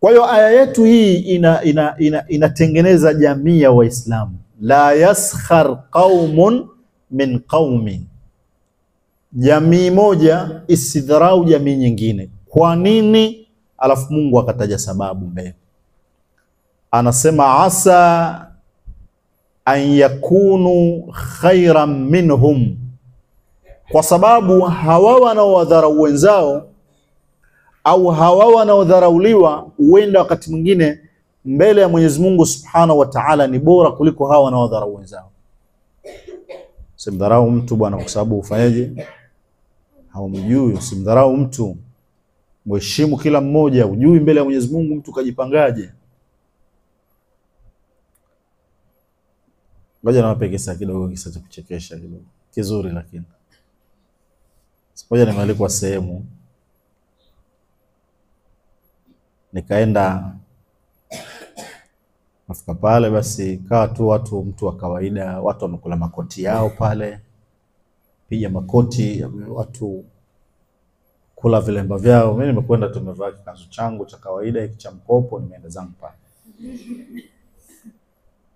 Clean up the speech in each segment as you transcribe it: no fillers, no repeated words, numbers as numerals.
Kwa hiyo aya yetu hii inatengeneza jamii ya Waislamu. La yaskhar qaumun min qaumin, jamii moja isidharau jamii nyingine. Kwa nini? Alafu Mungu akataja sababu mbele. Anasema asa an yakunu khairan minhum, kwa sababu hawa wanaowadharau wenzao au hawa wanaodharauliwa huenda wakati mwingine mbele ya Mwenyezi Mungu Subhanahu wa Ta'ala ni bora kuliko hawa wanaodharau wenzao. Usimdharau mtu bwana kwa sababu ufanyaje? Haumjui. Usimdharau mtu, mheshimu kila mmoja. Ujui mbele ya Mwenyezi Mungu mtu kajipangaje. Ngoja niwape kisa kidogo, kisa cha kuchekesha kidogo, kizuri lakini. Sipoja nimealikwa sehemu, nikaenda nafika pale, basi kawa tu mtu wa kawaida, watu wamekula makoti yao pale, piga makoti, watu kula vilemba vyao. Mimi nimekwenda tu nimevaa kikanzu changu cha kawaida hiki cha mkopo, nimeenda zangu pale.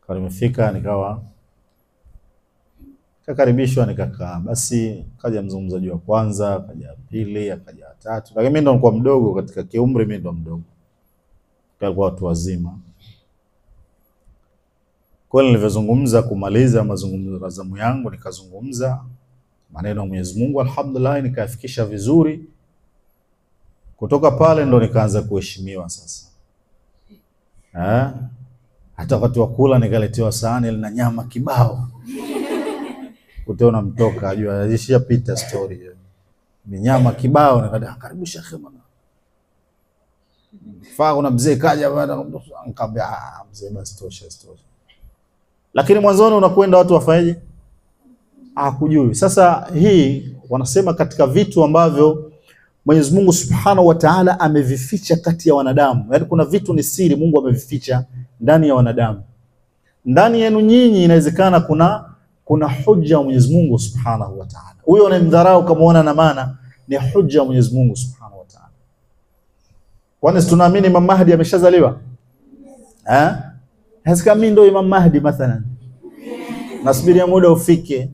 Kwa nimefika nikawa kakaribishwa, nikakaa. Basi kaja mzungumzaji wa kwanza, akaja pili, akaja tatu. Lakini mimi ndo nilikuwa mdogo katika kiumri, mimi ndo mdogo. Kwa watu wazima. Kwa nilivyozungumza kumaliza mazungumzo yangu, nikazungumza maneno ya Mwenyezi Mungu, alhamdulillah, nikayafikisha vizuri. Kutoka pale ndo nikaanza kuheshimiwa sasa. Hata wakati wa kula nikaletewa sahani lina nyama kibao. Utaona mtoka ajua ishapita story hiyo. Ni nyama kibao, nikada karibu shekhe bwana. Faa kuna mzee kaja bwana, nikamwambia mzee basi tosha. Lakini mwanzoni unakwenda watu wafanyaje? Hakujui. Sasa hii wanasema katika vitu ambavyo Mwenyezi Mungu Subhanahu wa Ta'ala amevificha kati ya wanadamu. Yaani kuna vitu ni siri Mungu amevificha ndani ya wanadamu. Ndani yenu nyinyi inawezekana kuna hujja ya Mwenyezi Mungu Subhanahu wa Ta'ala. Huyo unamdharau kamaona na maana ni hujja ya Mwenyezi Mungu Subhanahu wa Ta'ala. Kwani tunaamini Imam Mahdi ameshazaliwa? Hasa mimi ndio Imam Mahdi mathalan. Nasubiria muda ufike